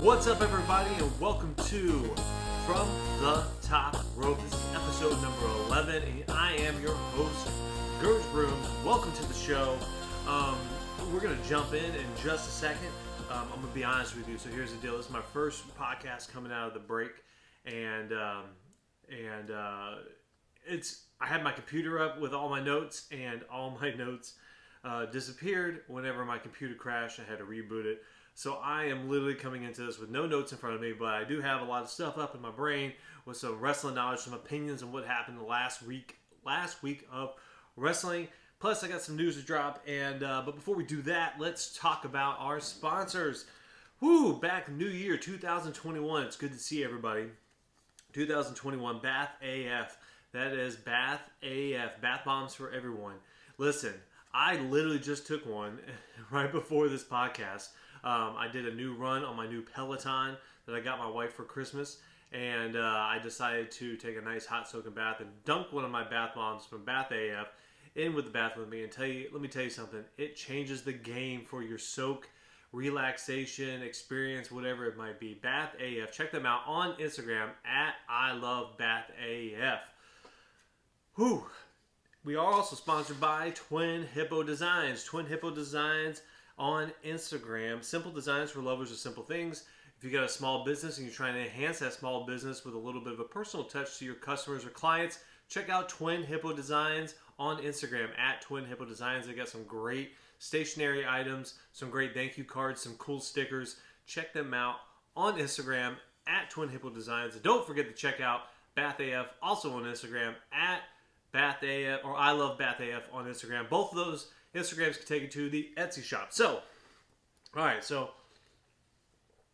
What's up, everybody, and welcome to From the Top Rope. This is episode number 11, and I am your host, Gerge Brooms. Welcome to the show. We're going to jump in just a second. I'm going to be honest with you. So here's the deal. This is my first podcast coming out of the break, and I had my computer up with all my notes, and all my notes disappeared whenever my computer crashed. I had to reboot it. So I am literally coming into this with no notes in front of me, but I do have a lot of stuff up in my brain with some wrestling knowledge, some opinions on what happened the last week of wrestling. Plus, I got some news to drop. And but before we do that, let's talk about our sponsors. Back New Year 2021. It's good to see everybody. 2021 Bath AF. That is Bath AF. Bath bombs for everyone. Listen, I literally just took one right before this podcast. I did a new run on my new Peloton that I got my wife for Christmas, and I decided to take a nice hot soaking bath and dunk one of my bath bombs from Bath AF in with the bath with me. And let me tell you something, it changes the game for your soak, relaxation, experience, whatever it might be. Bath AF, check them out on Instagram at I Love Bath AF. We are also sponsored by Twin Hippo Designs. Twin Hippo Designs on Instagram. Simple designs for lovers of simple things. If you got a small business and you're trying to enhance that small business with a little bit of a personal touch to your customers or clients, check out Twin Hippo Designs on Instagram at Twin Hippo Designs. They got some great stationery items, some great thank you cards, some cool stickers. Check them out on Instagram at Twin Hippo Designs. And don't forget to check out Bath AF also on Instagram at Bath AF or I Love Bath AF on Instagram. Both of those Instagrams can take you to the Etsy shop. So, alright, so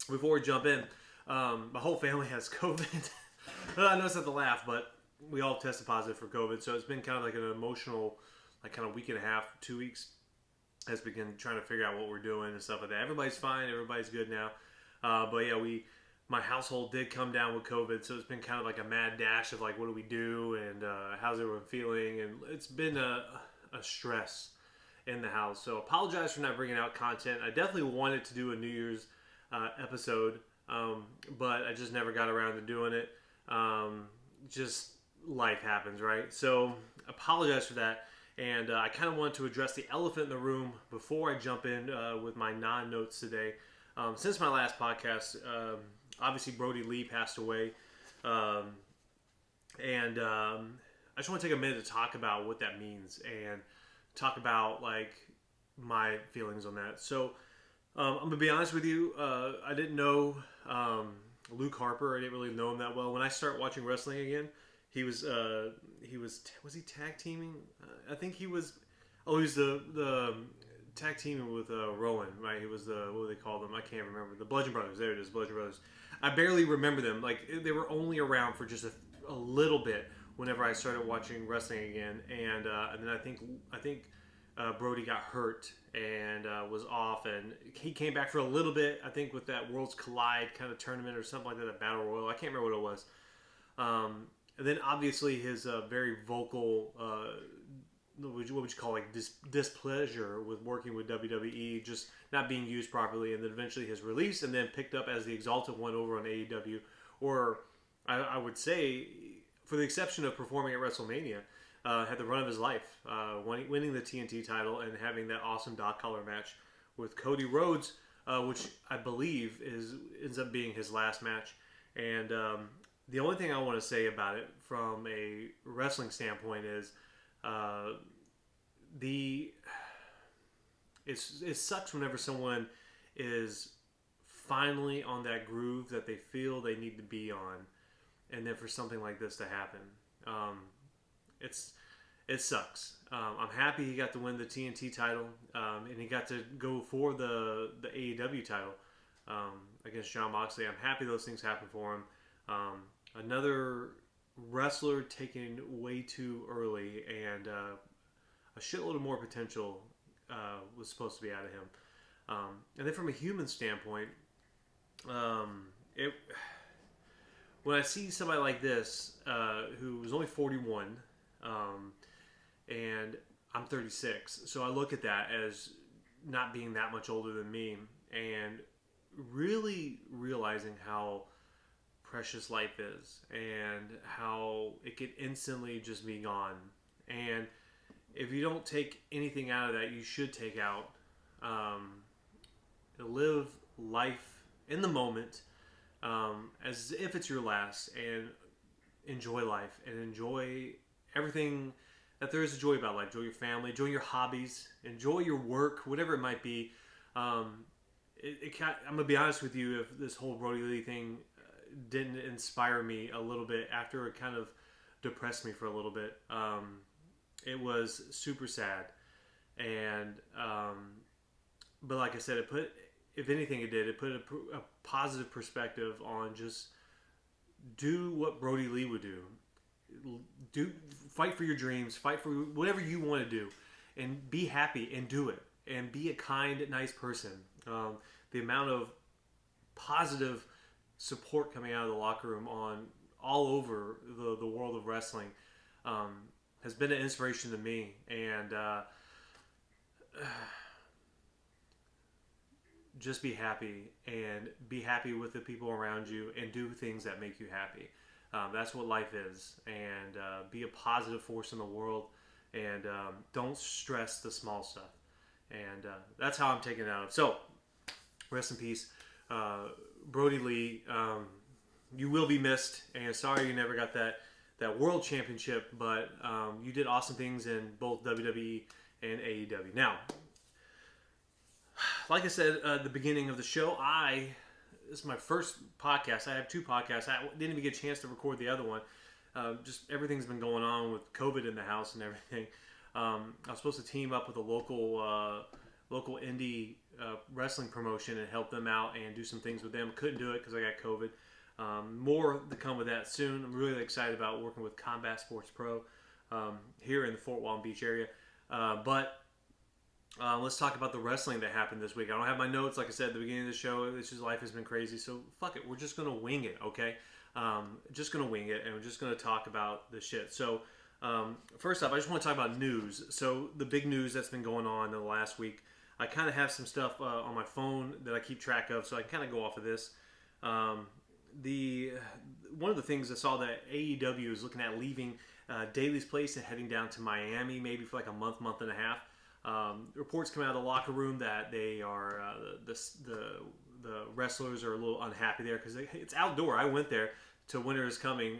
before we jump in, my whole family has COVID. I know it's not to laugh, but we all tested positive for COVID. So it's been kind of like an emotional, kind of week and a half, 2 weeks, as we begin trying to figure out what we're doing and stuff like that. Everybody's fine. Everybody's good now. But yeah, my household did come down with COVID. So it's been kind of like a mad dash of what do we do and how's everyone feeling. And it's been a stress in the house. So apologize for not bringing out content. I definitely wanted to do a New Year's episode, but I just never got around to doing it. Just life happens, right? So apologize for that. And I kind of wanted to address the elephant in the room before I jump in with my non-notes today. Since my last podcast, obviously Brody Lee passed away. And I just want to take a minute to talk about what that means and talk about my feelings on that. So I'm gonna be honest with you, I didn't know Luke Harper. I didn't really know him that well. When I started watching wrestling again, he was he tag teaming? I think he was the tag teaming with Rowan, right? He was what do they call them? I can't remember. The Bludgeon Brothers. There it is, Bludgeon Brothers. I barely remember them. They were only around for just a little bit whenever I started watching wrestling again, and then I think Brody got hurt and was off, and he came back for a little bit. I think with that Worlds Collide kind of tournament or something like that, a Battle Royal. I can't remember what it was. And then obviously his very vocal, what would you call displeasure with working with WWE, just not being used properly, and then eventually his release, and then picked up as the Exalted One over on AEW, or I would say, for the exception of performing at WrestleMania, had the run of his life, winning the TNT title and having that awesome dog collar match with Cody Rhodes, which I believe ends up being his last match. And the only thing I want to say about it from a wrestling standpoint is it sucks whenever someone is finally on that groove that they feel they need to be on, and then for something like this to happen. It sucks. I'm happy he got to win the TNT title, and he got to go for the AEW title against Jon Moxley. I'm happy those things happened for him. Another wrestler taken way too early, and a shitload of more potential was supposed to be out of him. And then from a human standpoint, when I see somebody like this, who was only 41, and I'm 36, so I look at that as not being that much older than me, and really realizing how precious life is and how it could instantly just be gone. And if you don't take anything out of that, you should take out um, live life in the moment as if it's your last, and enjoy life and enjoy everything that there is to enjoy about life. Enjoy your family, enjoy your hobbies, enjoy your work, whatever it might be. Um, I'm gonna be honest with you. If this whole Brody Lee thing didn't inspire me a little bit, after it kind of depressed me for a little bit, it was super sad. And but like I said, it put, if anything, it put a positive perspective on just do what Brody Lee would do. Do Fight for your dreams, fight for whatever you want to do, and be happy and do it. And be a kind, nice person. The amount of positive support coming out of the locker room on all over the world of wrestling has been an inspiration to me. And just be happy, and be happy with the people around you, and do things that make you happy. That's what life is. And be a positive force in the world, and don't stress the small stuff. And that's how I'm taking it out of. So, rest in peace, Brody Lee. You will be missed, and sorry you never got that world championship, but you did awesome things in both WWE and AEW. Now, like I said at the beginning of the show, this is my first podcast. I have two podcasts. I didn't even get a chance to record the other one. Just everything's been going on with COVID in the house and everything. I was supposed to team up with a local indie wrestling promotion and help them out and do some things with them. Couldn't do it because I got COVID. More to come with that soon. I'm really excited about working with Combat Sports Pro here in the Fort Walton Beach area. But let's talk about the wrestling that happened this week. I don't have my notes, like I said at the beginning of the show. It's just, life has been crazy, so fuck it. We're just gonna wing it, okay? Just gonna wing it, and we're just gonna talk about the shit. So, first up, I just want to talk about news. So, the big news that's been going on in the last week. I kind of have some stuff on my phone that I keep track of, so I can kind of go off of this. One of the things I saw that AEW is looking at leaving Daly's place and heading down to Miami, maybe for like a month and a half. Reports come out of the locker room that they are the wrestlers are a little unhappy there because it's outdoor. I went there to Winter is Coming,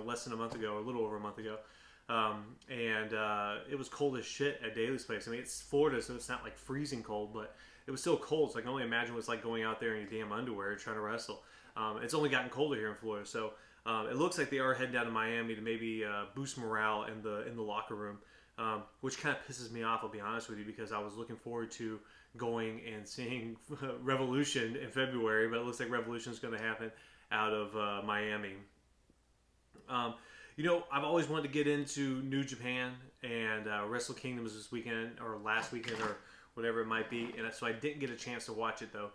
less than a month ago, or a little over a month ago, and it was cold as shit at Daly's place. I mean, it's Florida, so it's not like freezing cold, but it was still cold. So I can only imagine what it's like going out there in your damn underwear and trying to wrestle. It's only gotten colder here in Florida, so it looks like they are heading down to Miami to maybe boost morale in the locker room. Which kind of pisses me off, I'll be honest with you, because I was looking forward to going and seeing Revolution in February, but it looks like Revolution is going to happen out of Miami. I've always wanted to get into New Japan, and Wrestle Kingdom was this weekend, or last weekend, or whatever it might be, and so I didn't get a chance to watch it, though,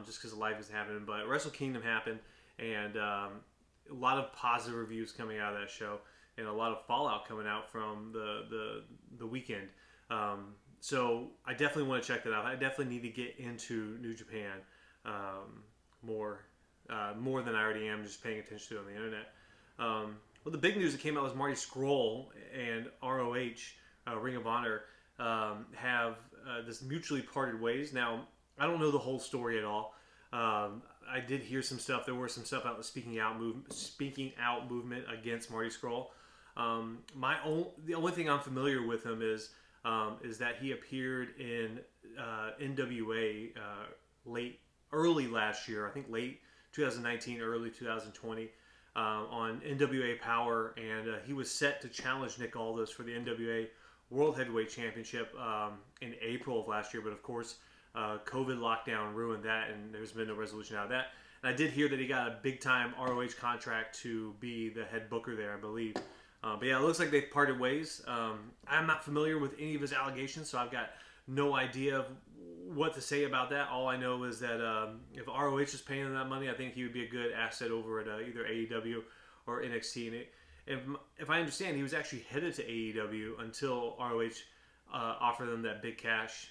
just because life is happening. But Wrestle Kingdom happened, and a lot of positive reviews coming out of that show, and a lot of fallout coming out from the weekend. So I definitely want to check that out. I definitely need to get into New Japan more than I already am, just paying attention to it on the internet. Well, the big news that came out was Marty Scurll and ROH, Ring of Honor, have this mutually parted ways. Now, I don't know the whole story at all. I did hear some stuff. There were some stuff out the speaking out movement against Marty Scurll. The only thing I'm familiar with him is that he appeared in NWA early last year. I think late 2019, early 2020, on NWA Power, and he was set to challenge Nick Aldis for the NWA World Heavyweight Championship in April of last year. But of course, COVID lockdown ruined that, and there's been no resolution out of that. And I did hear that he got a big-time ROH contract to be the head booker there, I believe. But yeah, it looks like they've parted ways. I'm not familiar with any of his allegations, so I've got no idea of what to say about that. All I know is that if ROH is paying him that money, I think he would be a good asset over at either AEW or NXT. And if I understand, he was actually headed to AEW until ROH offered them that big cash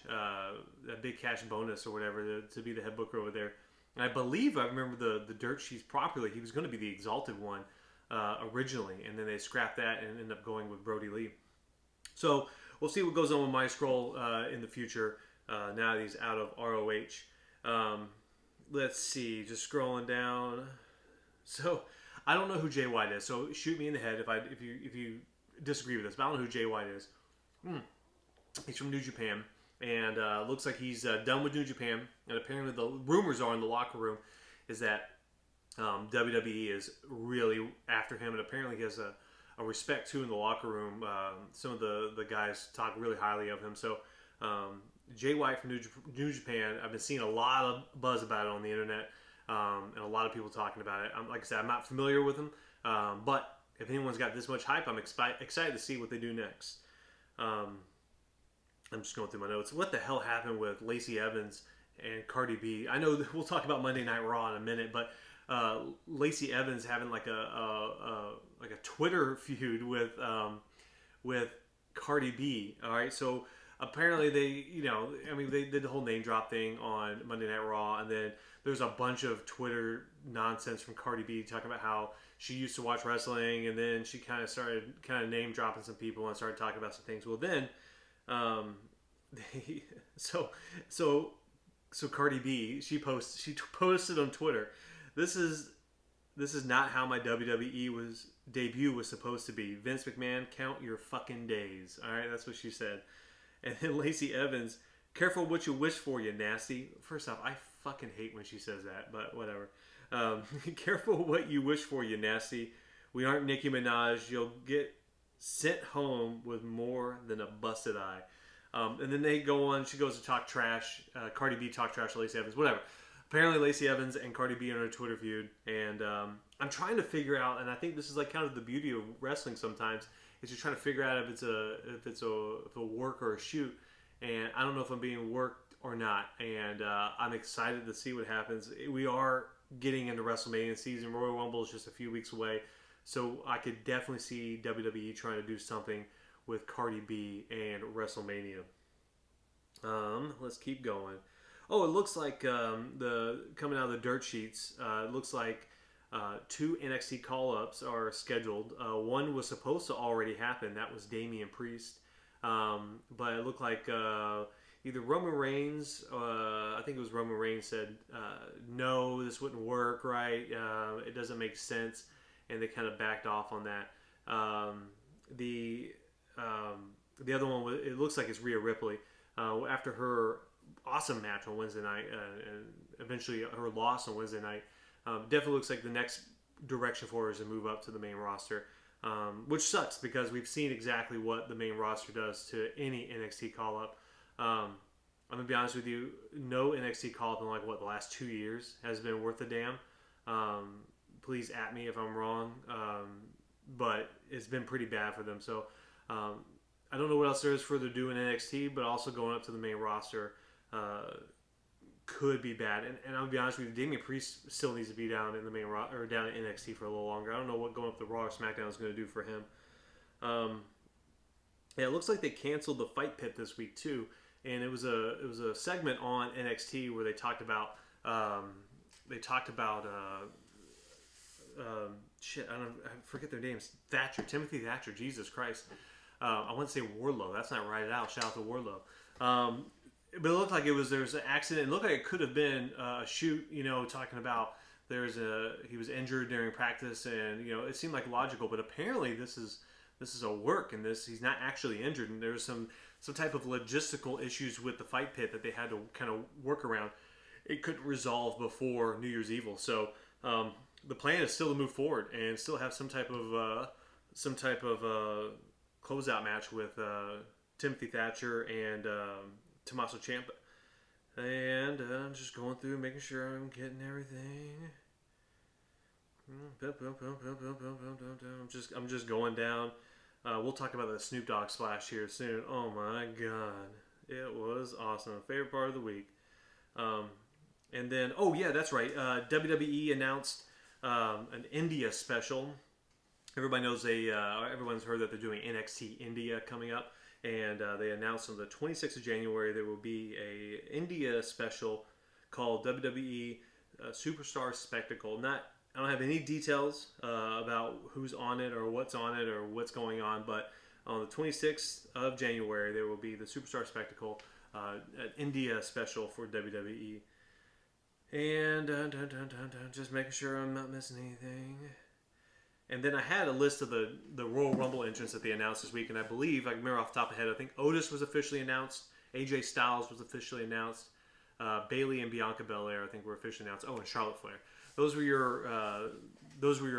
bonus or whatever to be the head booker over there. And I believe I remember the dirt sheets properly. He was going to be the Exalted One originally, and then they scrapped that and ended up going with Brody Lee. So we'll see what goes on with my scroll in the future. Now that he's out of ROH. Let's see, just scrolling down. So I don't know who Jay White is. So shoot me in the head if you disagree with this. But I don't know who Jay White is. He's from New Japan, and looks like he's done with New Japan. And apparently, the rumors are in the locker room is that WWE is really after him, and apparently he has a respect too in the locker room. Some of the guys talk really highly of him. So Jay White from New Japan, I've been seeing a lot of buzz about it on the internet, and a lot of people talking about it. Like I said, I'm not familiar with him, but if anyone's got this much hype, I'm excited to see what they do next. I'm just going through my notes. What the hell happened with Lacey Evans and Cardi B? I know that we'll talk about Monday Night Raw in a minute, but Lacey Evans having like a Twitter feud with Cardi B. All right, so apparently they did the whole name drop thing on Monday Night Raw, and then there's a bunch of Twitter nonsense from Cardi B talking about how she used to watch wrestling, and then she kind of started name dropping some people and started talking about some things. Well, then. So Cardi B, she posted on Twitter, this is not how my WWE debut was supposed to be. Vince McMahon, count your fucking days. All right, that's what she said. And then Lacey Evans, careful what you wish for, you nasty. First off, I fucking hate when she says that, but whatever. Careful what you wish for, you nasty. We aren't Nicki Minaj. You'll get sent home with more than a busted eye. And then they go on. She goes to talk trash. Cardi B talk trash to Lacey Evans. Whatever. Apparently, Lacey Evans and Cardi B are in a Twitter feud. And I'm trying to figure out, and I think this is like kind of the beauty of wrestling sometimes, is you're trying to figure out if it's a work or a shoot. And I don't know if I'm being worked or not. And I'm excited to see what happens. We are getting into WrestleMania season. Royal Rumble is just a few weeks away. So I could definitely see WWE trying to do something with Cardi B and WrestleMania. Let's keep going. Oh, it looks like coming out of the dirt sheets. It looks like 2 NXT call-ups are scheduled. One was supposed to already happen. That was Damian Priest. But it looked like either Roman Reigns, I think it was Roman Reigns, said no, this wouldn't work. Right? It doesn't make sense. And they kind of backed off on that. The other one, it looks like it's Rhea Ripley. After her awesome match on Wednesday night, and eventually her loss on Wednesday night, definitely looks like the next direction for her is to move up to the main roster, which sucks because we've seen exactly what the main roster does to any NXT call-up. I'm going to be honest with you, no NXT call-up in the last 2 years has been worth a damn. Please at me if I'm wrong, but it's been pretty bad for them. So I don't know what else there is for them to do in NXT, but also going up to the main roster could be bad. And I'll be honest with you, Damian Priest still needs to be down in the main or down in NXT for a little longer. I don't know what going up the Raw or SmackDown is going to do for him. Yeah, it looks like they canceled the Fight Pit this week too, and it was a segment on NXT where they talked about I forget their names. Timothy Thatcher. Jesus Christ. I want to say Wardlow. That's not right at all. Shout out to Wardlow. But it looked like there was an accident. It looked like it could have been a shoot. Talking about he was injured during practice, and it seemed like logical. But apparently this is a work, and he's not actually injured. And there's some type of logistical issues with the Fight Pit that they had to kind of work around. It couldn't resolve before New Year's Evil. So the plan is still to move forward and still have some type of closeout match with Timothy Thatcher and Tommaso Ciampa. And I'm just going through making sure I'm getting everything. I'm just going down. We'll talk about the Snoop Dogg splash here soon. Oh my god, it was awesome. Favorite part of the week. And then, oh yeah, that's right. WWE announced an India special. Everybody knows everyone's heard that they're doing NXT India coming up, and they announced on the 26th of January there will be a India special called WWE Superstar Spectacle. I don't have any details about who's on it or what's going on, but on the 26th of January there will be the Superstar Spectacle, an India special for WWE. And just making sure I'm not missing anything. And then I had a list of the Royal Rumble entrants that they announced this week, and I believe, I remember off the top of my head, I think Otis was officially announced, AJ Styles was officially announced, Bayley and Bianca Belair I think were officially announced. Oh, and Charlotte Flair. Those were your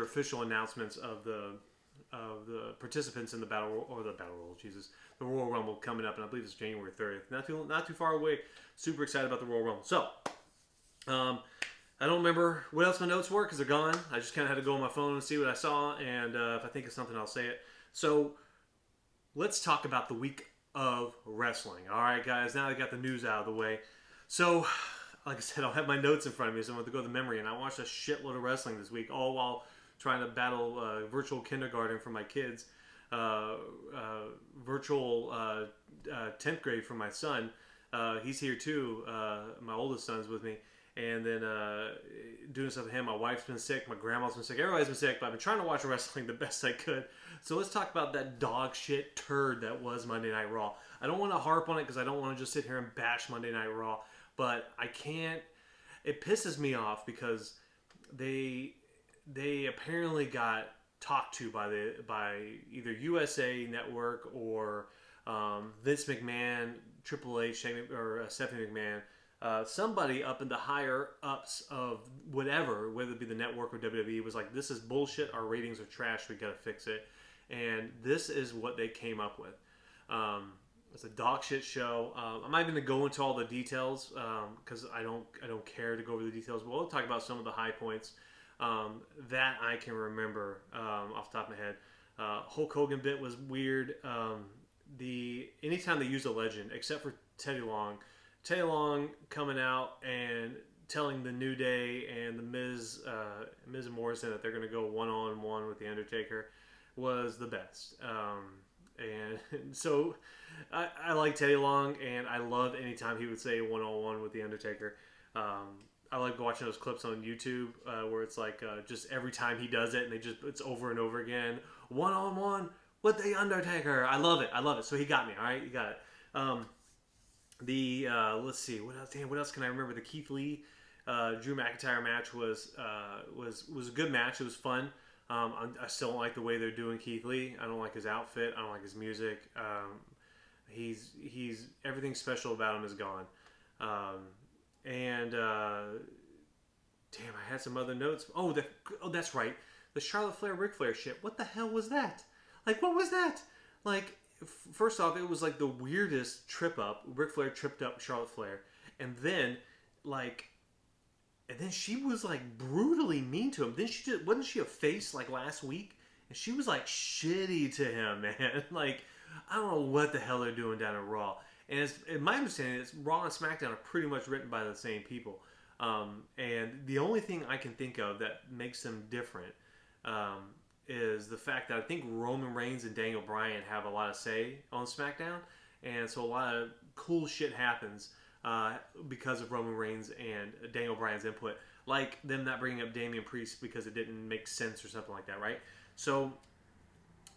official announcements of the participants in the the Royal Rumble coming up, and I believe it's January 30th. Not too far away. Super excited about the Royal Rumble. So, I don't remember what else my notes were because they're gone. I just kind of had to go on my phone and see what I saw, and if I think of something, I'll say it. So, let's talk about the week of wrestling. All right, guys. Now I got the news out of the way. So, like I said, I'll have my notes in front of me, so I'm going to go to the memory. And I watched a shitload of wrestling this week, all while trying to battle virtual kindergarten for my kids, virtual 10th grade for my son. He's here too. My oldest son's with me. And then doing stuff with him. My wife's been sick. My grandma's been sick. Everybody's been sick. But I've been trying to watch wrestling the best I could. So let's talk about that dog shit turd that was Monday Night Raw. I don't want to harp on it because I don't want to just sit here and bash Monday Night Raw. But I can't. It pisses me off because they apparently got talked to by either USA Network or Vince McMahon, Triple H, or Stephanie McMahon. Somebody up in the higher ups of whatever, whether it be the network or WWE, was like, this is bullshit, our ratings are trash, we gotta fix it. And this is what they came up with. It's a dog shit show. I'm not even gonna go into all the details because I don't care to go over the details, but we'll talk about some of the high points that I can remember off the top of my head. Hulk Hogan bit was weird. Anytime they use a legend, except for Teddy Long coming out and telling the New Day and the Miz and Morrison that they're going to go one-on-one with The Undertaker was the best. And so I like Teddy Long, and I love anytime he would say one-on-one with The Undertaker. I like watching those clips on YouTube where it's like just every time he does it, and it's over and over again. One-on-one with The Undertaker. I love it. So he got me. All right, you got it. Let's see, what else can I remember? The Keith Lee Drew McIntyre match was a good match. It was fun. I still don't like the way they're doing Keith Lee. I don't like his outfit. I don't like his music. He's everything special about him is gone. Damn, I had some other notes. Oh, that's right. The Charlotte Flair Ric Flair shit. What the hell was that? Like, what was that? Like, first off, it was like the weirdest trip up. Ric Flair tripped up Charlotte Flair, and then she was like brutally mean to him. Then wasn't she a face like last week? And she was like shitty to him, man. Like, I don't know what the hell they're doing down at Raw. And in my understanding, it's Raw and SmackDown are pretty much written by the same people. And the only thing I can think of that makes them different is the fact that I think Roman Reigns and Daniel Bryan have a lot of say on SmackDown, and so a lot of cool shit happens because of Roman Reigns and Daniel Bryan's input, like them not bringing up Damian Priest because it didn't make sense or something like that, right? So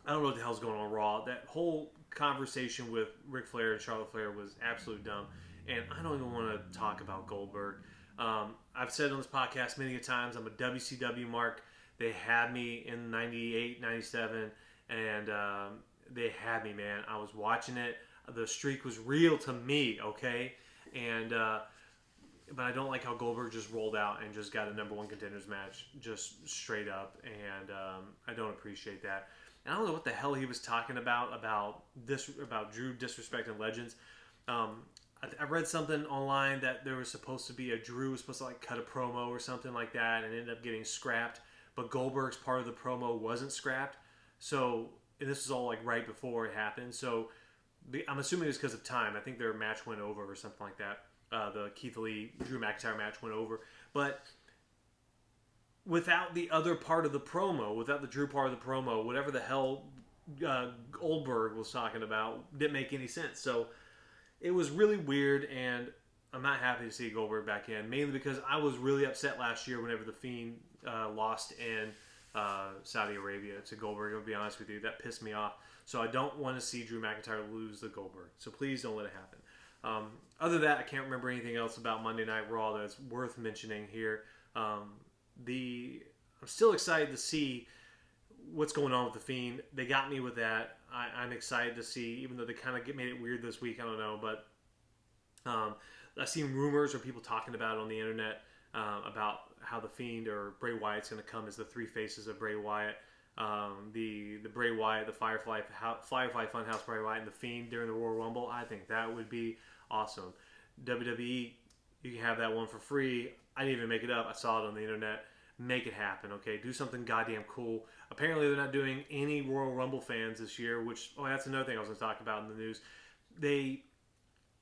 I don't know what the hell's going on Raw. That whole conversation with Ric Flair and Charlotte Flair was absolute dumb, and I don't even want to talk about Goldberg. I've said on this podcast many times, I'm a WCW mark. They had me in 98, 97, and they had me, man. I was watching it. The streak was real to me, okay? And but I don't like how Goldberg just rolled out and just got a number one contenders match just straight up, and I don't appreciate that. And I don't know what the hell he was talking about Drew disrespecting legends. I read something online that there was supposed to be Drew was supposed to like cut a promo or something like that, and ended up getting scrapped. But Goldberg's part of the promo wasn't scrapped. So, and this was all like right before it happened. So, I'm assuming it's because of time. I think their match went over or something like that. The Keith Lee, Drew McIntyre match went over. But without the other part of the promo, without the Drew part of the promo, whatever the hell Oldberg was talking about didn't make any sense. So, it was really weird, and I'm not happy to see Goldberg back in, mainly because I was really upset last year whenever the Fiend lost in Saudi Arabia to Goldberg. I'll be honest with you, that pissed me off. So I don't want to see Drew McIntyre lose to Goldberg. So please don't let it happen. Other than that, I can't remember anything else about Monday Night Raw that's worth mentioning here. I'm still excited to see what's going on with the Fiend. They got me with that. I'm excited to see, even though they kind of made it weird this week. I don't know, but I've seen rumors or people talking about it on the internet about how the Fiend or Bray Wyatt's going to come as the three faces of Bray Wyatt. The Bray Wyatt, the Firefly Funhouse Bray Wyatt, and the Fiend during the Royal Rumble. I think that would be awesome. WWE, you can have that one for free. I didn't even make it up. I saw it on the internet. Make it happen, okay? Do something goddamn cool. Apparently, they're not doing any Royal Rumble fans this year, which, that's another thing I was going to talk about in the news.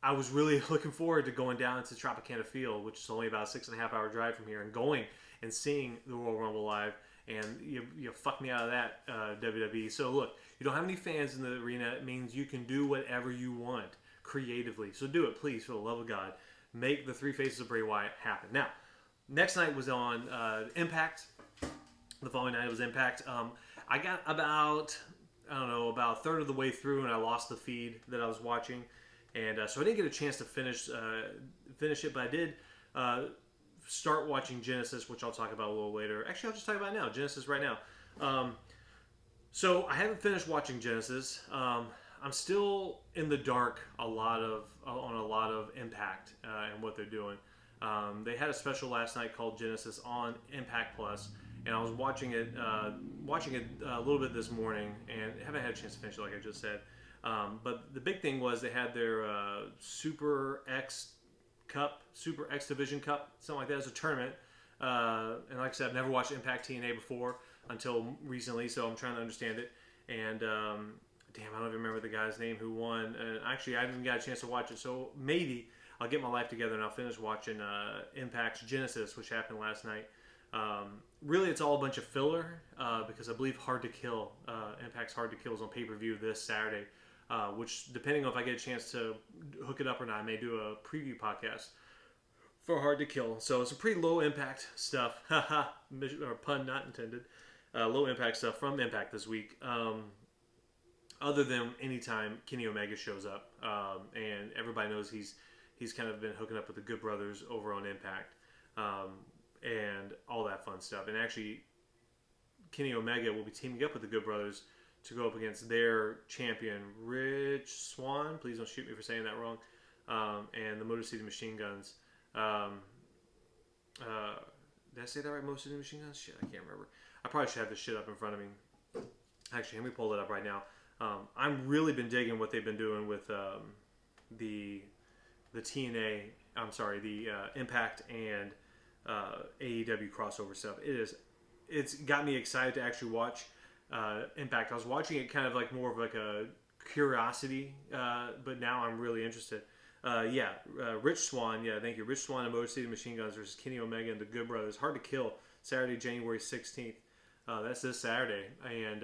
I was really looking forward to going down to Tropicana Field, which is only about a 6.5 hour drive from here, and going and seeing the Royal Rumble live. And you fucked me out of that, WWE. So look, you don't have any fans in the arena. It means you can do whatever you want creatively. So do it, please, for the love of God. Make the three faces of Bray Wyatt happen. Now, next night was on Impact. The following night was Impact. I got about a third of the way through, and I lost the feed that I was watching. And so I didn't get a chance to finish it, but I did start watching Genesis, which I'll talk about a little later. Actually, I'll just talk about it now. Genesis right now. So I haven't finished watching Genesis. I'm still in the dark on a lot of Impact and what they're doing. They had a special last night called Genesis on Impact Plus, and I was watching it a little bit this morning, and haven't had a chance to finish it like I just said. But the big thing was they had their Super X Division Cup, something like that, as a tournament. And like I said, I've never watched Impact TNA before until recently, so I'm trying to understand it. And damn, I don't even remember the guy's name who won. And actually, I didn't get a chance to watch it, so maybe I'll get my life together and I'll finish watching Impact's Genesis, which happened last night. Really, it's all a bunch of filler because I believe Hard to Kill, Impact's Hard to Kill is on pay-per-view this Saturday. Which, depending on if I get a chance to hook it up or not, I may do a preview podcast for Hard to Kill. So it's a pretty low impact stuff. Haha, or pun not intended. Low impact stuff from Impact this week. Other than anytime Kenny Omega shows up, and everybody knows he's kind of been hooking up with the Good Brothers over on Impact, and all that fun stuff. And actually, Kenny Omega will be teaming up with the Good Brothers to go up against their champion, Rich Swann. Please don't shoot me for saying that wrong. And the Motor City Machine Guns. Did I say that right? Motor City Machine Guns? Shit, I can't remember. I probably should have this shit up in front of me. Actually, let me pull it up right now. I've really been digging what they've been doing with the TNA. I'm sorry, the Impact and AEW crossover stuff. It's got me excited to actually watch Impact. I was watching it kind of like more of like a curiosity, but now I'm really interested. Rich Swann. Yeah, thank you. Rich Swann and Motor City Machine Guns versus Kenny Omega and the Good Brothers. Hard to Kill, Saturday, January 16th. That's this Saturday. And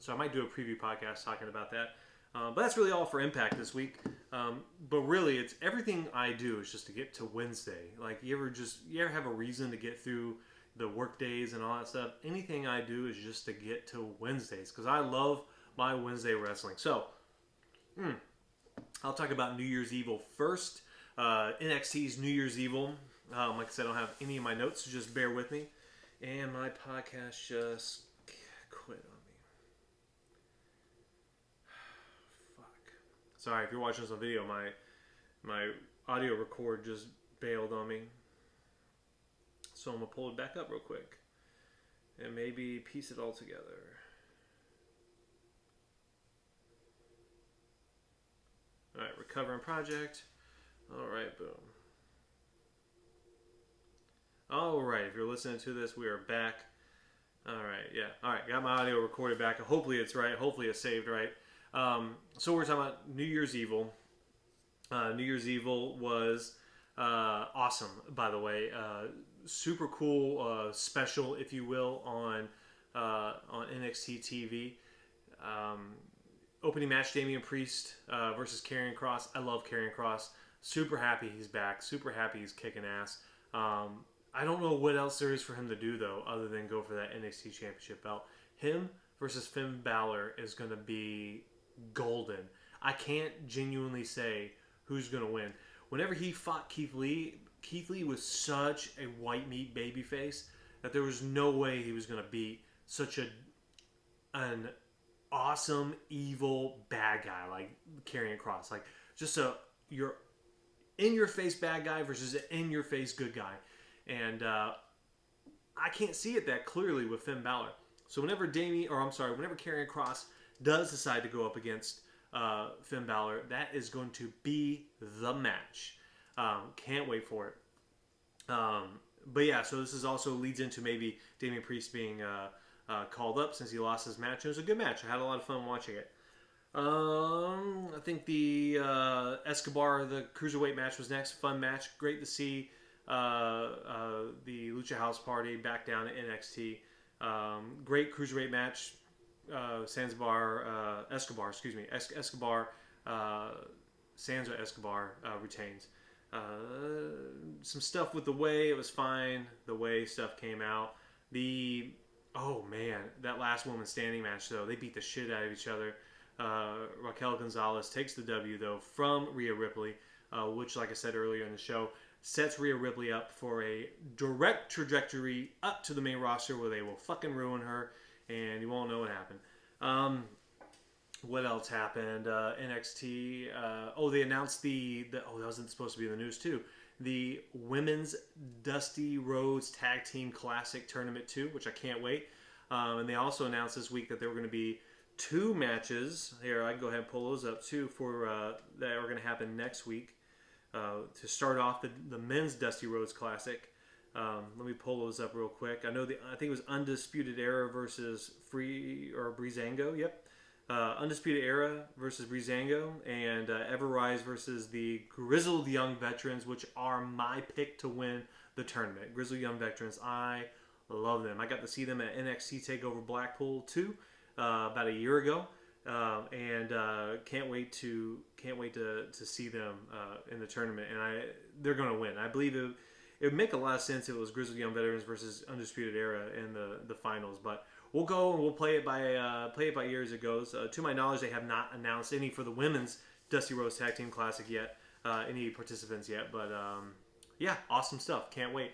so I might do a preview podcast talking about that. But that's really all for Impact this week. But really, it's everything I do is just to get to Wednesday. Like, you ever have a reason to get through the work days and all that stuff? Anything I do is just to get to Wednesdays because I love my Wednesday wrestling. So, I'll talk about New Year's Evil first. NXT's New Year's Evil. Like I said, I don't have any of my notes, so just bear with me. And my podcast just quit on me. Fuck. Sorry, if you're watching this on video, my audio record just bailed on me. So I'm going to pull it back up real quick and maybe piece it all together. Alright, recovering project. Alright, boom. Alright, if you're listening to this, we are back. Alright, yeah. Alright, got my audio recorded back. Hopefully it's right. Hopefully it's saved right. So we're talking about New Year's Evil. New Year's Evil was awesome, by the way. Super cool special, if you will, on NXT TV. Opening match, Damian Priest versus Karrion Kross. I love Karrion Kross, Super happy he's back. Super happy he's kicking ass. I don't know what else there is for him to do though, other than go for that NXT Championship belt. Him versus Finn Balor is going to be golden. I can't genuinely say who's going to win. Whenever he fought Keith Lee was such a white meat babyface that there was no way he was going to beat such an awesome, evil bad guy like Karrion Kross. Like just you're in your face bad guy versus an in your face good guy, and I can't see it that clearly with Finn Balor. So whenever whenever Karrion Kross does decide to go up against Finn Balor, that is going to be the match. Can't wait for it. But yeah, so this is also leads into maybe Damian Priest being called up since he lost his match. It was a good match. I had a lot of fun watching it. I think the Escobar, the Cruiserweight match was next. Fun match. Great to see the Lucha House Party back down at NXT. Great Cruiserweight match. Escobar, Sansa Escobar retains. Some stuff with the way, it was fine. The way stuff came out. That last woman standing match though, they beat the shit out of each other. Raquel Gonzalez takes the W though from Rhea Ripley, which, like I said earlier in the show, sets Rhea Ripley up for a direct trajectory up to the main roster where they will fucking ruin her and you won't know what happened. What else happened? NXT. They announced that wasn't supposed to be in the news too. The Women's Dusty Rhodes Tag Team Classic Tournament 2, which I can't wait. And they also announced this week that there were going to be 2 matches. Here, I can go ahead and pull those up too for that are going to happen next week. To start off the Men's Dusty Rhodes Classic. Let me pull those up real quick. I think it was Undisputed Era versus Breezango. Yep. Undisputed Era versus Breezango, and Everrise versus the Grizzled Young Veterans, which are my pick to win the tournament. Grizzled Young Veterans, I love them. I got to see them at NXT TakeOver Blackpool 2 about a year ago, and can't wait to see them in the tournament. And they're going to win. I believe it would make a lot of sense if it was Grizzled Young Veterans versus Undisputed Era in the finals, but. We'll go and we'll play it by ear as it goes. To my knowledge, they have not announced any for the Women's Dusty Rhodes Tag Team Classic yet, any participants yet. But yeah, awesome stuff. Can't wait.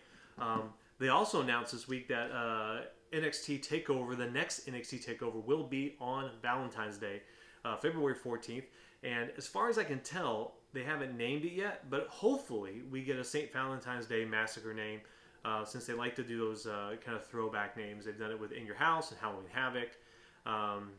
They also announced this week that NXT TakeOver, the next NXT TakeOver, will be on Valentine's Day, February 14th. And as far as I can tell, they haven't named it yet, but hopefully we get a St. Valentine's Day Massacre name. Since they like to do those kind of throwback names. They've done it with In Your House and Halloween Havoc, and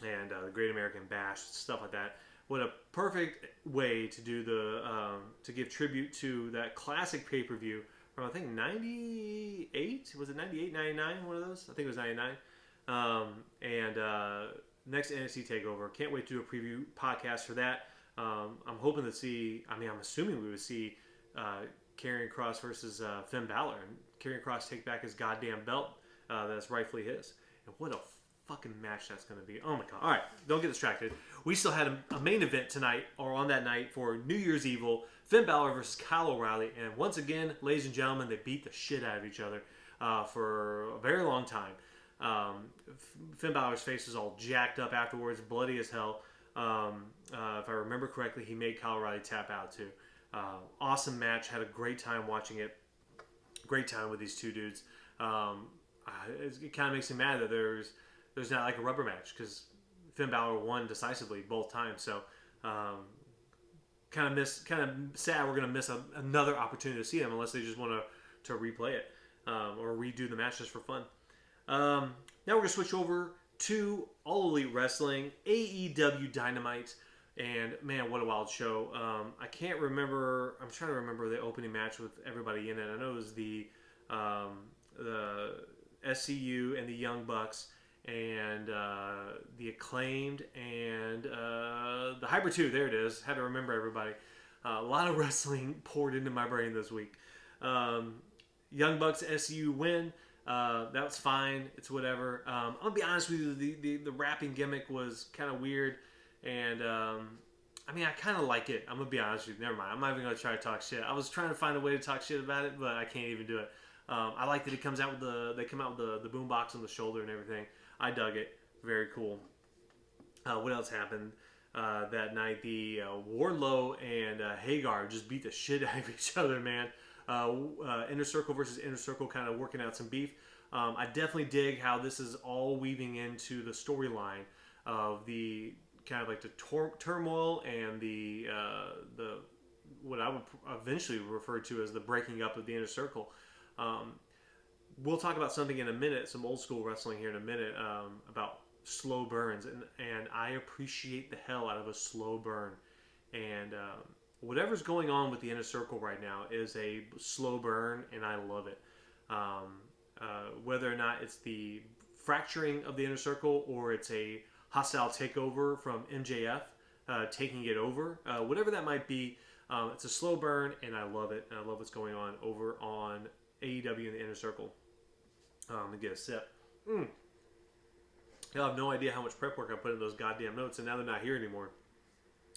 the Great American Bash, stuff like that. What a perfect way to do to give tribute to that classic pay-per-view from, I think, 98? Was it 98, 99, one of those? I think it was 99. Next NXT TakeOver. Can't wait to do a preview podcast for that. I'm hoping to see, I'm assuming we would see Karrion Kross versus Finn Balor, and Karrion Kross take back his goddamn belt that's rightfully his. And what a fucking match that's going to be. Oh my god. Alright, don't get distracted. We still had a main event tonight, or on that night, for New Year's Evil. Finn Balor versus Kyle O'Reilly. And once again, ladies and gentlemen, they beat the shit out of each other for a very long time. Finn Balor's face was all jacked up afterwards, bloody as hell. If I remember correctly, he made Kyle O'Reilly tap out too. Awesome match. Had a great time watching it. Great time with these two dudes. It kind of makes me mad that there's not like a rubber match, because Finn Balor won decisively both times. So kind of sad we're gonna miss another opportunity to see them, unless they just want to replay it or redo the match just for fun. Now we're gonna switch over to All Elite Wrestling, AEW Dynamite. And man, what a wild show. I can't remember. I'm trying to remember the opening match with everybody in it. I know it was the SCU and the Young Bucks and the Acclaimed and the Hybrid 2. There it is. Had to remember everybody. A lot of wrestling poured into my brain this week. Young Bucks SCU win. That was fine. It's whatever. I'll be honest with you. The rapping gimmick was kind of weird. And I mean, I kind of like it. I'm gonna be honest with you. Never mind. I'm not even gonna try to talk shit. I was trying to find a way to talk shit about it, but I can't even do it. I like that it comes out with they come out with the boombox on the shoulder and everything. I dug it. Very cool. What else happened that night? The Wardlow and Hagar just beat the shit out of each other, man. Inner Circle versus Inner Circle, kind of working out some beef. I definitely dig how this is all weaving into the storyline of the kind of like the turmoil and the what I would eventually refer to as the breaking up of the Inner Circle. We'll talk about something in a minute, some old school wrestling here in a minute, about slow burns, and I appreciate the hell out of a slow burn. And whatever's going on with the Inner Circle right now is a slow burn, and I love it. Whether or not it's the fracturing of the Inner Circle or it's a hostile takeover from MJF taking it over, whatever that might be, it's a slow burn, and I love it. And I love what's going on over on AEW in the Inner Circle. Let me get a sip. I have no idea how much prep work I put in those goddamn notes, and now they're not here anymore.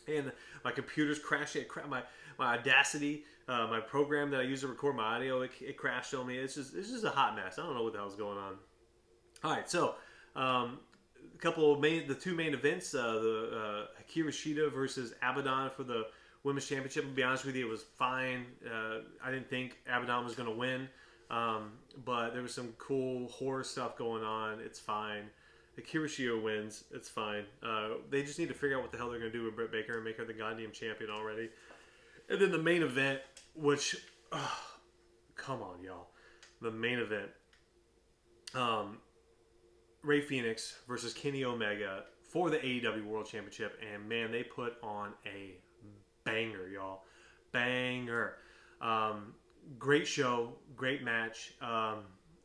And my computer's crashing. My Audacity, my program that I use to record my audio, it crashed on me. It's just a hot mess. I don't know what the hell's going on. All right, so the two main events, the Hikaru Shida versus Abaddon for the Women's Championship. To be honest with you, it was fine. I didn't think Abaddon was going to win, but there was some cool horror stuff going on. It's fine. Hikaru Shida wins. It's fine. They just need to figure out what the hell they're going to do with Britt Baker and make her the goddamn champion already. And then the main event, which, come on, y'all. The main event. Rey Fenix versus Kenny Omega for the AEW World Championship. And, man, they put on a banger, y'all. Banger. Great show. Great match.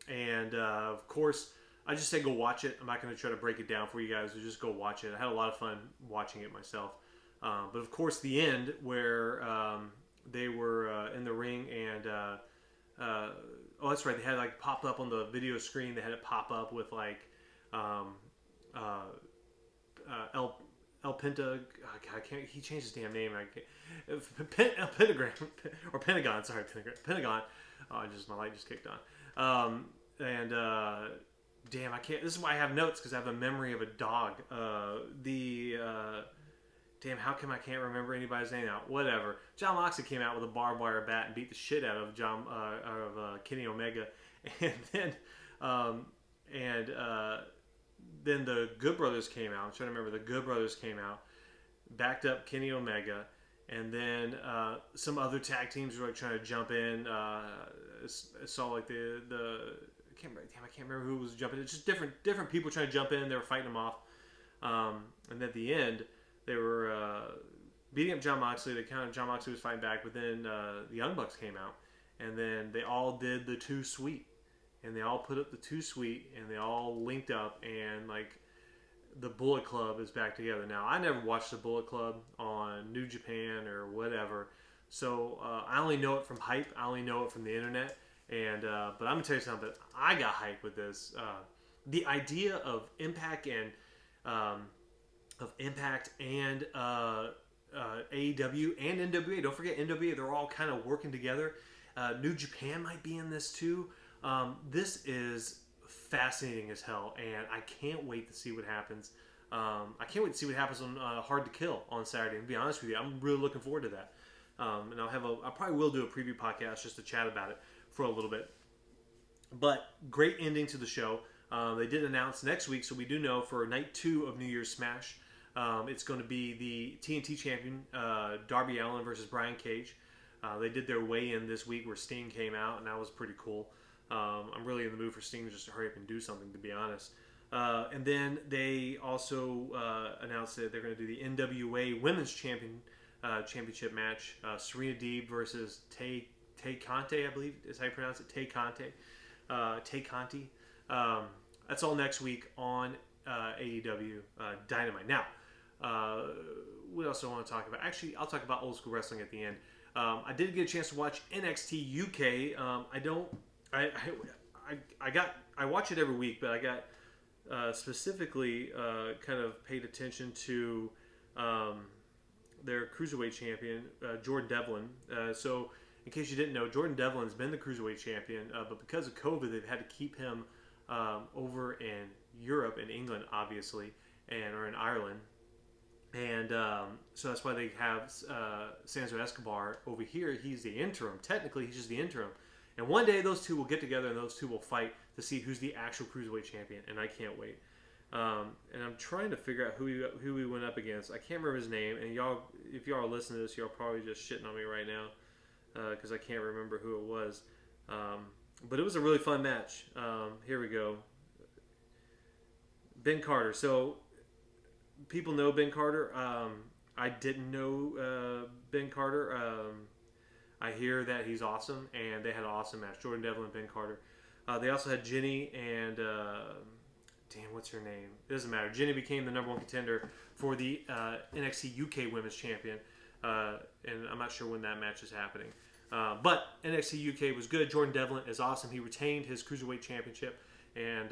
And, of course, I just say go watch it. I'm not going to try to break it down for you guys. Just go watch it. I had a lot of fun watching it myself. But of course, the end where they were in the ring and oh, that's right. They had like popped up on the video screen. They had it pop up with like El Penta. I can't. He changed his damn name. Pentagram or Pentagon. Sorry, Pentagon. Oh, my light just kicked on. Damn, I can't. This is why I have notes, because I have a memory of a dog. Damn, how come I can't remember anybody's name now? Whatever. John Moxley came out with a barbed wire bat and beat the shit out of Kenny Omega, and then the Good Brothers came out. I'm trying to remember. The Good Brothers came out, backed up Kenny Omega, and then some other tag teams were like trying to jump in. I saw like the I can't remember who was jumping. It's just different people trying to jump in. They were fighting them off, and at the end they were beating up John Moxley. John Moxley was fighting back, but then the Young Bucks came out, and then they all did the Too Sweet, and they all put up the Too Sweet, and they all linked up, and like the Bullet Club is back together now. I never watched the Bullet Club on New Japan or whatever, so I only know it from hype. I only know it from the internet. And but I'm gonna tell you something. I got hyped with this. The idea of Impact and AEW and NWA. Don't forget NWA. They're all kind of working together. New Japan might be in this too. This is fascinating as hell, and I can't wait to see what happens. I can't wait to see what happens on Hard to Kill on Saturday. And to be honest with you, I'm really looking forward to that. And I probably will do a preview podcast just to chat about it for a little bit. But great ending to the show. They did announce next week, so we do know for night 2 of New Year's Smash, it's going to be the TNT champion, Darby Allin versus Brian Cage. They did their weigh-in this week where Sting came out, and that was pretty cool. I'm really in the mood for Sting just to hurry up and do something, to be honest. And then they also announced that they're going to do the NWA Women's Championship match. Serena Deeb versus Tay Conti, I believe is how you pronounce it. Tay Conti. That's all next week on AEW Dynamite. Now, what else do I want to talk about? Actually, I'll talk about old school wrestling at the end. I did get a chance to watch NXT UK. I watch it every week, but I got specifically kind of paid attention to their cruiserweight champion, Jordan Devlin. So, in case you didn't know, Jordan Devlin's been the cruiserweight champion, but because of COVID, they've had to keep him over in Europe, in England, obviously, or in Ireland. And so that's why they have Sanzo Escobar over here. He's the interim. Technically, he's just the interim. And one day, those two will get together and those two will fight to see who's the actual cruiserweight champion. And I can't wait. And I'm trying to figure out who we went up against. I can't remember his name. And y'all, if y'all are listening to this, y'all are probably just shitting on me right now because I can't remember who it was. But it was a really fun match. Here we go. Ben Carter. So people know Ben Carter. I didn't know Ben Carter. I hear that he's awesome, and they had an awesome match. Jordan Devlin and Ben Carter. They also had Jenny and damn, what's her name? It doesn't matter. Jenny became the #1 contender for the NXT UK Women's Champion, and I'm not sure when that match is happening. But NXT UK was good. Jordan Devlin is awesome. He retained his Cruiserweight Championship, and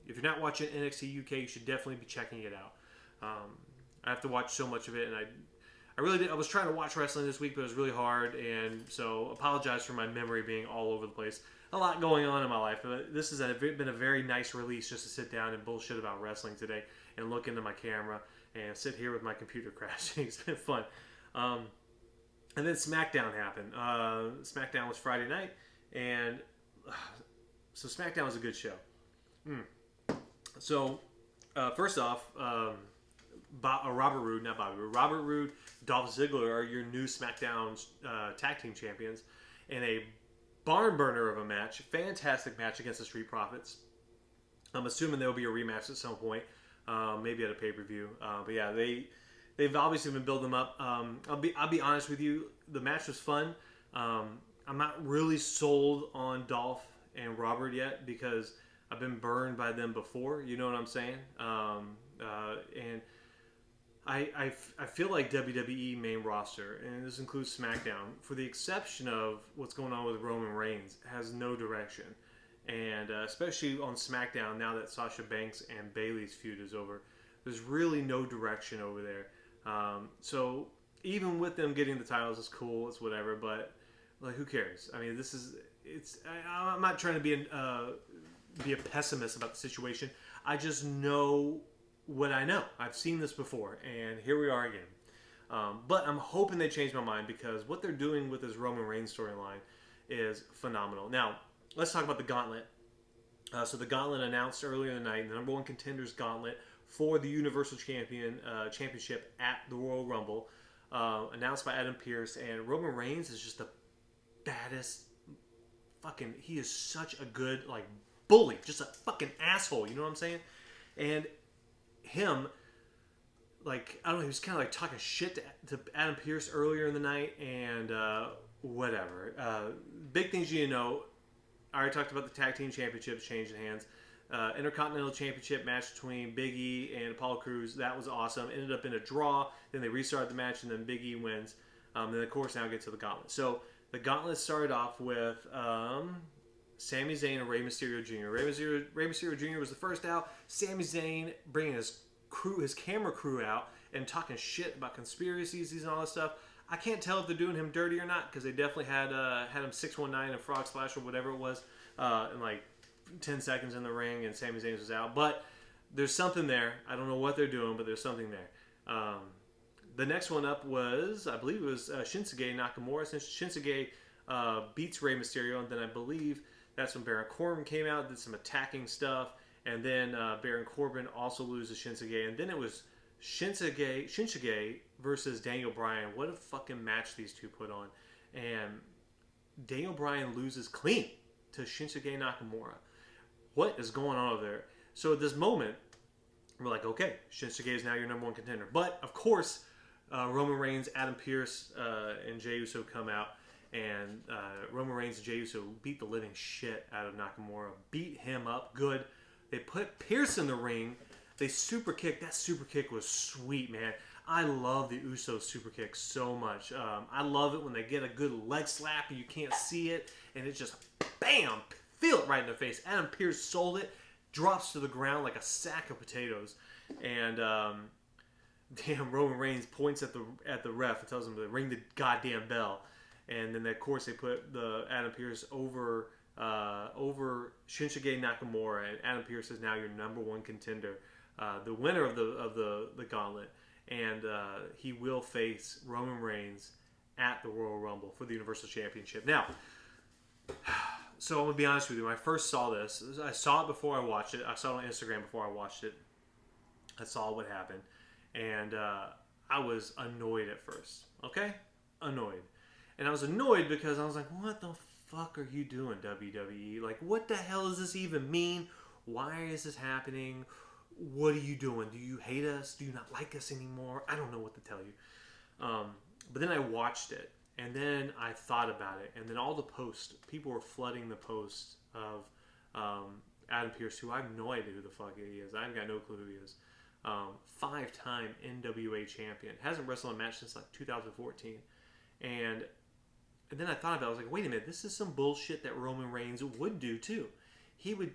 if you're not watching NXT UK, you should definitely be checking it out. I have to watch so much of it, and I really did. I was trying to watch wrestling this week, but it was really hard, and so apologize for my memory being all over the place. A lot going on in my life, but this has been a very nice release just to sit down and bullshit about wrestling today and look into my camera and sit here with my computer crashing. It's been fun. And then SmackDown happened. SmackDown was Friday night, and so SmackDown was a good show. So first off, Robert Roode, Dolph Ziggler are your new SmackDown tag team champions in a barn burner of a match. Fantastic match against the Street Profits. I'm assuming there will be a rematch at some point, maybe at a pay-per-view. But yeah, they've obviously been building them up. I'll be honest with you, the match was fun. I'm not really sold on Dolph and Robert yet because I've been burned by them before. You know what I'm saying? And I feel like WWE main roster, and this includes SmackDown, for the exception of what's going on with Roman Reigns, has no direction. And especially on SmackDown, now that Sasha Banks and Bayley's feud is over, there's really no direction over there. So even with them getting the titles, it's cool, it's whatever, but like, who cares? I mean, I'm not trying to be a pessimist about the situation. I just know what I know. I've seen this before, and here we are again. But I'm hoping they change my mind because what they're doing with this Roman Reigns storyline is phenomenal. Now, let's talk about the Gauntlet. So the Gauntlet announced earlier in the night, the #1 Contenders Gauntlet for the Universal Championship at the Royal Rumble, announced by Adam Pearce, and Roman Reigns is just the baddest he is such a good, bully, just a fucking asshole, you know what I'm saying? And him, I don't know, he was kind of talking shit to Adam Pearce earlier in the night, and whatever. Big things you know. I already talked about the Tag Team Championships changing hands. Intercontinental Championship match between Big E and Apollo Crews. That was awesome. Ended up in a draw. Then they restarted the match, and then Big E wins. Then, of course, now get to the Gauntlet. So the Gauntlet started off with Sami Zayn and Rey Mysterio Jr. Rey Mysterio Jr. was the first out. Sami Zayn bringing his camera crew out and talking shit about conspiracies and all that stuff. I can't tell if they're doing him dirty or not because they definitely had him 619 and Frog Splash or whatever it was in 10 seconds in the ring, and Sami Zayn was out. But there's something there. I don't know what they're doing, but there's something there. The next one up was, I believe it was Shinsuke Nakamura. Since Shinsuke beats Rey Mysterio, and then I believe that's when Baron Corbin came out, did some attacking stuff, and then Baron Corbin also loses Shinsuke, and then it was Shinsuke versus Daniel Bryan. What a fucking match these two put on. And Daniel Bryan loses clean to Shinsuke Nakamura. What is going on over there? So at this moment, we're like, okay, Shinsuke is now your #1 contender. But, of course, Roman Reigns, Adam Pearce, and Jey Uso come out. And Roman Reigns and Jey Uso beat the living shit out of Nakamura. Beat him up good. They put Pearce in the ring. They super kicked. That super kick was sweet, man. I love the Usos super kick so much. I love it when they get a good leg slap and you can't see it. And it just, bam, feel it right in the face. Adam Pearce sold it. Drops to the ground like a sack of potatoes. And damn Roman Reigns points at the ref and tells him to ring the goddamn bell, and then of course they put the Adam Pearce over Shinsuke Nakamura, and Adam Pearce is now your number one contender, the winner of the gauntlet, and he will face Roman Reigns at the Royal Rumble for the Universal Championship. Now, so I'm gonna be honest with you. When I first saw this, I saw it before I watched it. I saw it on Instagram before I watched it. I saw what happened, and I was annoyed at first. Okay, annoyed, and I was annoyed because I was like, "What the fuck are you doing, WWE? Like, what the hell does this even mean? Why is this happening? What are you doing? Do you hate us? Do you not like us anymore? I don't know what to tell you." But then I watched it, and then I thought about it, and then all the posts, people were flooding the posts of Adam Pearce, who I have no idea who the fuck he is. I've got no clue who he is. 5-time NWA champion. Hasn't wrestled a match since like 2014. And then I thought about it. I was like, wait a minute, this is some bullshit that Roman Reigns would do too. You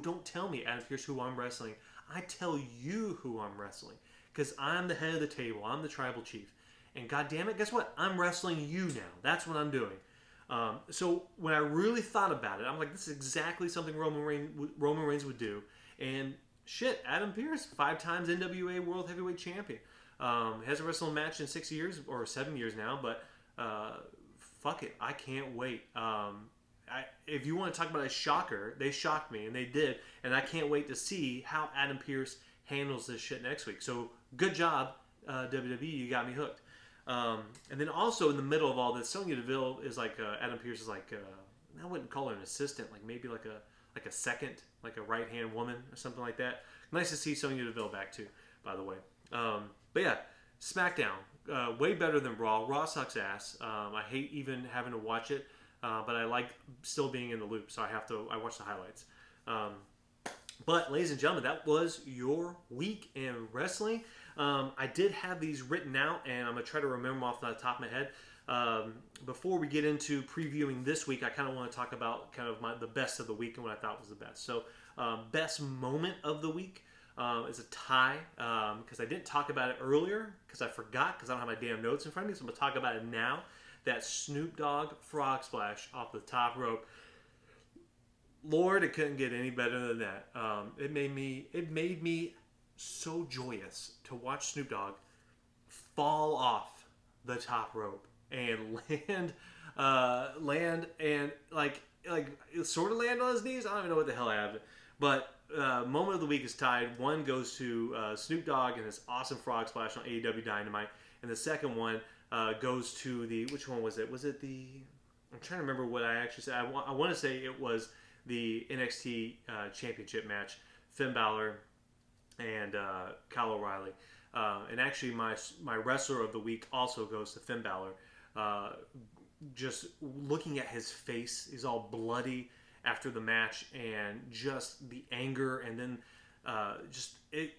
don't tell me, Adam Pearce, who I'm wrestling. I tell you who I'm wrestling. Because I'm the head of the table. I'm the tribal chief. And goddamn it, guess what? I'm wrestling you now. That's what I'm doing. So when I really thought about it, I'm like, this is exactly something Roman Reigns would do. And shit, Adam Pearce, 5 times NWA World Heavyweight Champion. Hasn't wrestled a match in 6 years or 7 years now, but fuck it, I can't wait. If you want to talk about a shocker, they shocked me, and they did, and I can't wait to see how Adam Pearce handles this shit next week. So good job, WWE, you got me hooked. And then also in the middle of all this, Sonya Deville is like Adam Pearce is like I wouldn't call her an assistant, like maybe like a second, like a right hand woman or something like that. Nice to see Sonya Deville back too, by the way. But yeah, SmackDown, way better than Raw. Raw sucks ass. I hate even having to watch it, but I like still being in the loop, so I watch the highlights. But ladies and gentlemen, that was your week in wrestling. I did have these written out, and I'm going to try to remember them off the top of my head. Before we get into previewing this week, I kind of want to talk about kind of the best of the week and what I thought was the best. So, best moment of the week is a tie, because I didn't talk about it earlier because I forgot, because I don't have my damn notes in front of me, so I'm going to talk about it now. That Snoop Dogg frog splash off the top rope. Lord, it couldn't get any better than that. It made me so joyous to watch Snoop Dogg fall off the top rope and land and like sort of land on his knees. I don't even know what the hell happened. But moment of the week is tied. One goes to Snoop Dogg and his awesome frog splash on AEW Dynamite, and the second one goes to which one was it? Was it I'm trying to remember what I actually said. I want to say it was the NXT Championship match, Finn Balor and Kyle O'Reilly. And actually, my wrestler of the week also goes to Finn Balor. Just looking at his face, he's all bloody after the match, and just the anger, and then if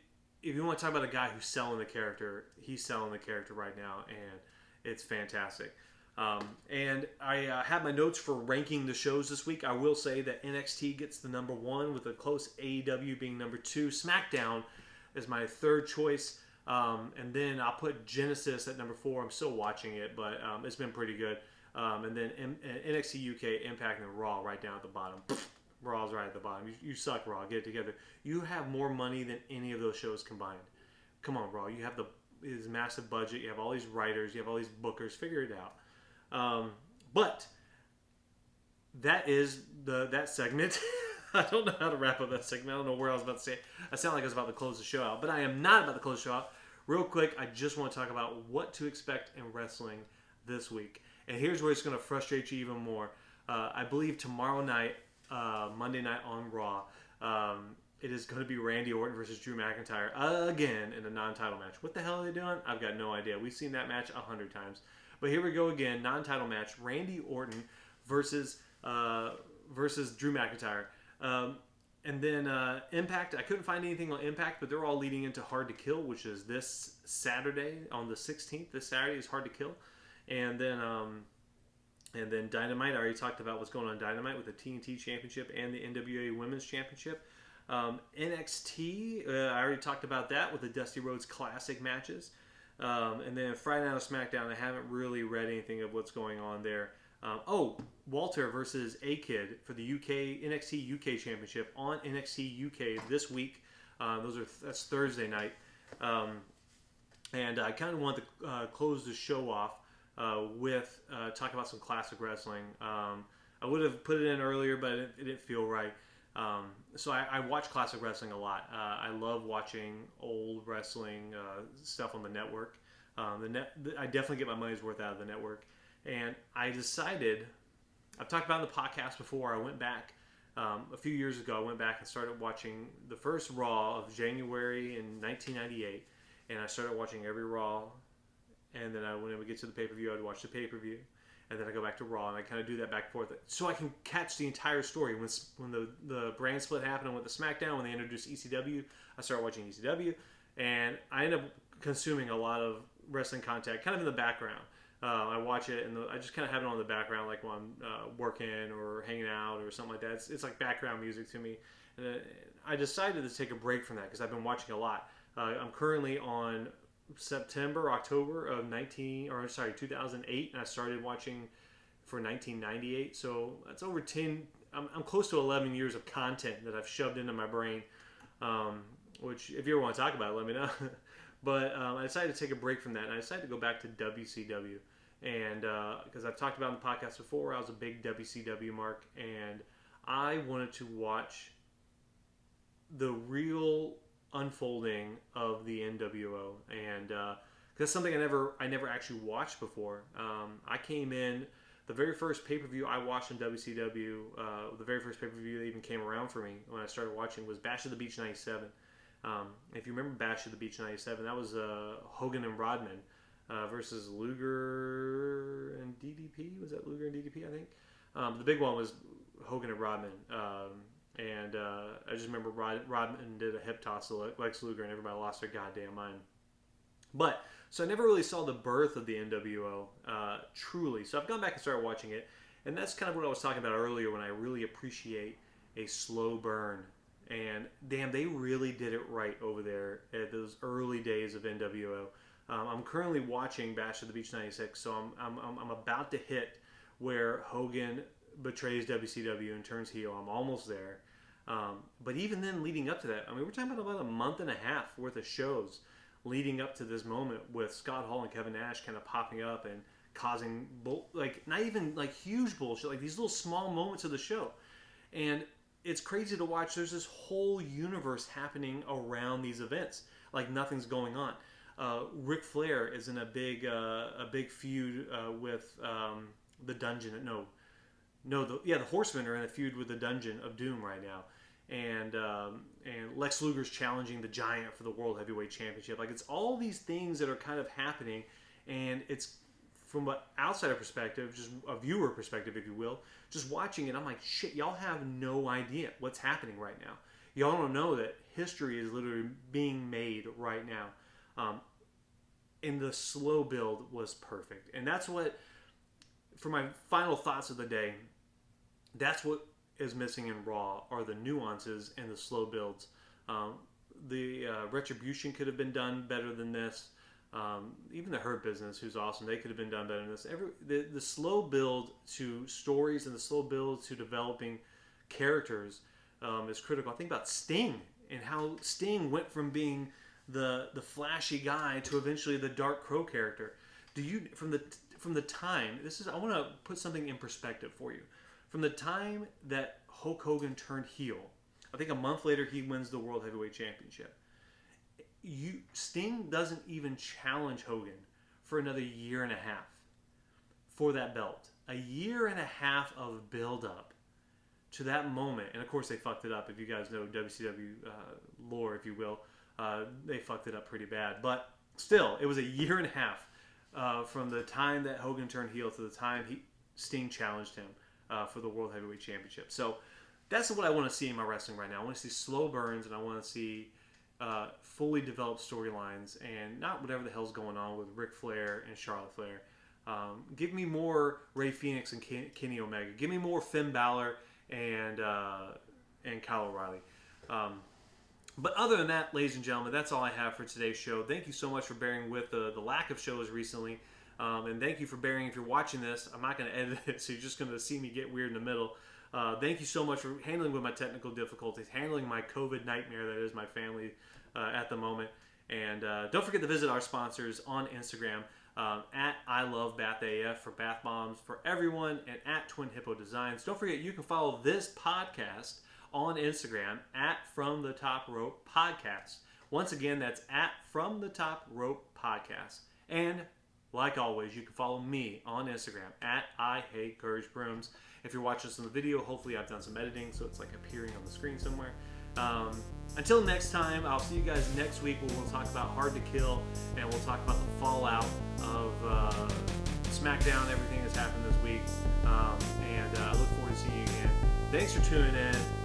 you want to talk about a guy who's selling the character, he's selling the character right now, and it's fantastic. And I have my notes for ranking the shows this week. I will say that NXT gets the number 1 with a close AEW being number 2. SmackDown is my third choice. And then I'll put Genesis at number 4. I'm still watching it, but it's been pretty good. And then NXT UK, Impact, and Raw right down at the bottom. Raw's right at the bottom. You suck, Raw. Get it together. You have more money than any of those shows combined. Come on, Raw. You have this massive budget. You have all these writers. You have all these bookers. Figure it out. But that is that segment. I don't know how to wrap up that segment. I don't know where I was about to say it. I sound like I was about to close the show out, but I am not about to close the show out. Real quick, I just want to talk about what to expect in wrestling this week. And here's where it's going to frustrate you even more. I believe tomorrow night, Monday night on Raw, it is going to be Randy Orton versus Drew McIntyre again in a non-title match. What the hell are they doing? I've got no idea. We've seen that match 100 times. But here we go again, non-title match, Randy Orton versus Drew McIntyre. And then Impact, I couldn't find anything on Impact, but they're all leading into Hard to Kill, which is this Saturday on the 16th. This Saturday is Hard to Kill. And then Dynamite, I already talked about what's going on in Dynamite with the TNT Championship and the NWA Women's Championship. NXT, I already talked about that with the Dusty Rhodes Classic matches. And then Friday Night SmackDown, I haven't really read anything of what's going on there. Walter versus A-Kid for the NXT UK Championship on NXT UK this week. That's Thursday night. And I kind of want to close the show off with talking about some classic wrestling. I would have put it in earlier, but it didn't feel right. So I watch classic wrestling a lot. I love watching old wrestling stuff on the network. I definitely get my money's worth out of the network. And I decided, I've talked about it in the podcast before, I went back a few years ago. I went back and started watching the first Raw of January in 1998. And I started watching every Raw. And then when it would get to the pay-per-view, I'd watch the pay-per-view. And then I go back to Raw, and I kind of do that back and forth. So I can catch the entire story. When the brand split happened, I went to SmackDown. When they introduced ECW, I started watching ECW. And I ended up consuming a lot of wrestling content, kind of in the background. I watch it, and I just kind of have it on in the background, like when I'm working or hanging out or something like that. It's like background music to me. And I decided to take a break from that because I've been watching a lot. I'm currently on October of 2008, and I started watching for 1998. So that's over 10. I'm close to 11 years of content that I've shoved into my brain. Which, if you ever want to talk about it, let me know. But I decided to take a break from that, and I decided to go back to WCW. And because I've talked about in the podcast before, I was a big WCW mark, and I wanted to watch the real unfolding of the NWO, and that's something I never actually watched before. I came in the very first pay-per-view I watched in WCW. The very first pay-per-view that even came around for me when I started watching was Bash of the Beach '97. If you remember Bash of the Beach '97, that was Hogan and Rodman versus Luger and DDP. Was that Luger and DDP? I think the big one was Hogan and Rodman. And I just remember Rodman did a hip toss to Lex Luger, and everybody lost their goddamn mind. But, so I never really saw the birth of the NWO, truly. So I've gone back and started watching it, and that's kind of what I was talking about earlier when I really appreciate a slow burn. And, damn, they really did it right over there at those early days of NWO. I'm currently watching Bash of the Beach '96, so I'm about to hit where Hogan betrays WCW and turns heel. I'm almost there. But even then, leading up to that, I mean, we're talking about a month and a half worth of shows leading up to this moment with Scott Hall and Kevin Nash kind of popping up and causing, not even like huge bullshit, like these little small moments of the show. And it's crazy to watch. There's this whole universe happening around these events, like nothing's going on. Ric Flair is in a big feud with the Dungeon. The Horsemen are in a feud with the Dungeon of Doom right now, and Lex Luger's challenging the Giant for the World Heavyweight Championship. Like, it's all these things that are kind of happening, and it's from an outsider perspective, just a viewer perspective, if you will, just watching it. I'm like, shit, y'all have no idea what's happening right now. Y'all don't know that history is literally being made right now. And the slow build was perfect, and that's what, for my final thoughts of the day, that's what is missing in Raw are the nuances and the slow builds. The Retribution could have been done better than this. Even the Hurt Business, who's awesome, they could have been done better than this. The slow build to stories and the slow build to developing characters is critical. I think about Sting and how Sting went from being the flashy guy to eventually the Dark Crow character. From the time, I want to put something in perspective for you. From the time that Hulk Hogan turned heel, I think a month later he wins the World Heavyweight Championship. Sting doesn't even challenge Hogan for another year and a half for that belt. A year and a half of build-up to that moment. And of course they fucked it up. If you guys know WCW lore, if you will, they fucked it up pretty bad. But still, it was a year and a half from the time that Hogan turned heel to the time Sting challenged him for the World Heavyweight Championship. So that's what I want to see in my wrestling right now. I want to see slow burns, and I want to see fully developed storylines, and not whatever the hell's going on with Ric Flair and Charlotte Flair. Give me more Rey Fenix and Kenny Omega. Give me more Finn Balor and Kyle O'Reilly. But other than that, ladies and gentlemen, that's all I have for today's show. Thank you so much for bearing with the lack of shows recently. And thank you for bearing, if you're watching this, I'm not going to edit it, so you're just going to see me get weird in the middle. Thank you so much for handling with my technical difficulties, handling my COVID nightmare that is my family at the moment. And don't forget to visit our sponsors on Instagram, at I Love Bath AF for bath bombs for everyone, and at Twin Hippo Designs. Don't forget, you can follow this podcast on Instagram at From the Top Rope Podcast. Once again, that's at From the Top Rope Podcast. And like always, you can follow me on Instagram at I Hate Gerge Brooms. If you're watching this on the video, hopefully I've done some editing so it's like appearing on the screen somewhere. Until next time, I'll see you guys next week where we'll talk about Hard to Kill, and we'll talk about the fallout of SmackDown, everything that's happened this week. And I look forward to seeing you again. Thanks for tuning in.